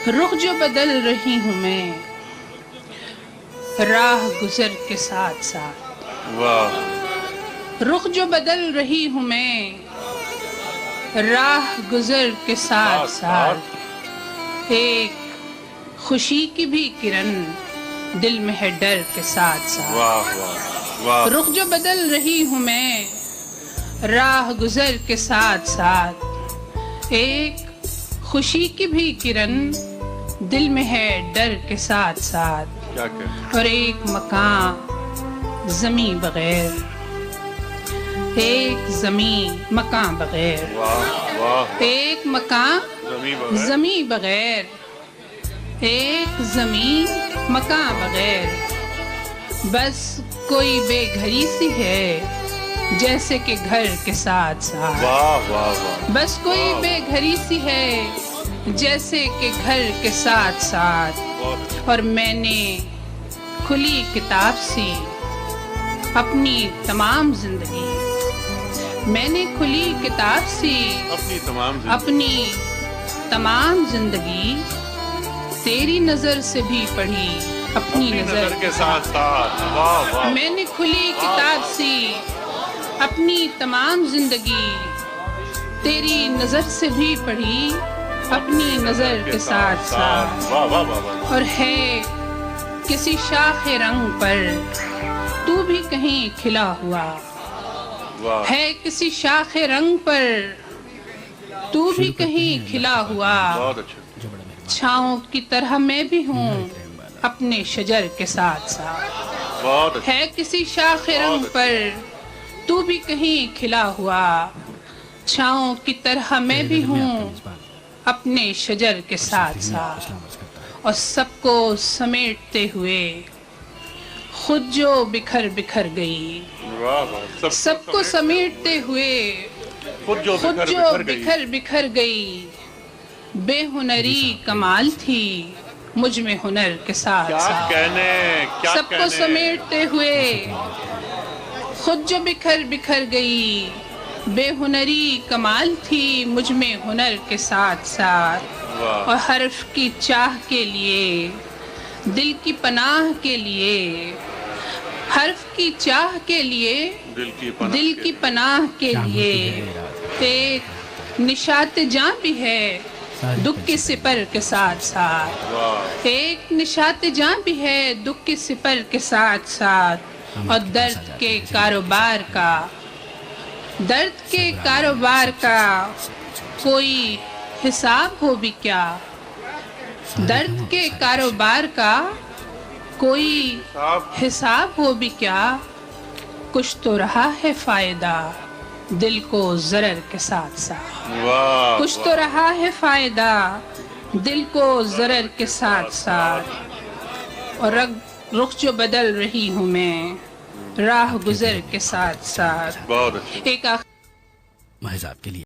رخ جو بدل رہی ہوں میں راہ گزر کے ساتھ ساتھ. واہ. رخ جو بدل رہی ہوں میں راہ گزر کے ساتھ ساتھ. ایک خوشی کی بھی کرن دل میں ہے ڈر کے ساتھ ساتھ. واہ واہ واہ. رخ جو بدل رہی ہوں میں راہ گزر کے ساتھ ساتھ. ایک خوشی کی بھی کرن دل میں ہے ڈر کے ساتھ ساتھ. کیا کہتے اور ایک مکان زمیں بغیر. ایک زمیں مکان بغیر. واہ واہ. ایک مکان زمیں بغیر. ایک زمین مکان بغیر. بس کوئی بے گھری سی ہے جیسے کہ گھر کے ساتھ ساتھ. واہ واہ واہ. بس کوئی بے گھری سی ہے جیسے کہ گھر کے ساتھ ساتھ. اور میں نے کھلی کتاب سی اپنی تمام زندگی. میں نے کھلی کتاب سی اپنی تمام زندگی. تیری نظر سے بھی پڑھی اپنی نظر کے ساتھ ساتھ. واہ واہ. میں نے کھلی کتاب سی اپنی تمام زندگی. تیری نظر سے بھی پڑھی اپنی نظر کے ساتھ ساتھ. واہ واہ واہ. اور ہے کسی شاخ رنگ پر تو بھی کہیں کھلا ہوا. واہ. ہے کسی شاخ رنگ پر تو بھی کہیں کھلا ہوا. بہت اچھا. چھاؤں کی طرح میں بھی ہوں اپنے شجر کے ساتھ ساتھ. بہت اچھا. ہے کسی شاخ رنگ پر تو بھی کہیں کھلا ہوا. چھاؤں کی طرح میں بھی ہوں اپنے شجر کے ساتھ ساتھ. اور سب کو سمیٹتے ہوئے خود جو بکھر بکھر گئی. واہ واہ. سب کو سمیٹتے ہوئے خود جو بکھر بکھر گئی. بے ہنری کمال تھی مجھ میں ہنر کے ساتھ ساتھ. سب کو سمیٹتے ہوئے خود جو بکھر بکھر گئی. بے ہنری کمال تھی مجھ میں ہنر کے ساتھ ساتھ. اور حرف کی چاہ کے لیے دل کی پناہ کے لیے. حرف کی چاہ کے لیے دل کی پناہ کے لیے. ایک نشاط جاں بھی ہے دکھ کی سپر کے ساتھ ساتھ. ایک نشاط جاں بھی ہے دکھ کی سپر کے ساتھ ساتھ. اور درد کے کاروبار کا کوئی حساب ہو بھی کیا. درد کے کاروبار کا کوئی حساب ہو بھی کیا. کچھ تو رہا ہے فائدہ دل کو ضرر کے ساتھ ساتھ. کچھ تو رہا ہے فائدہ دل کو ضرر کے ساتھ ساتھ. اور رخ جو بدل رہی ہوں میں راہ گزر کے ساتھ ساتھ. بہت اچھا. ایک محض آپ کے لیے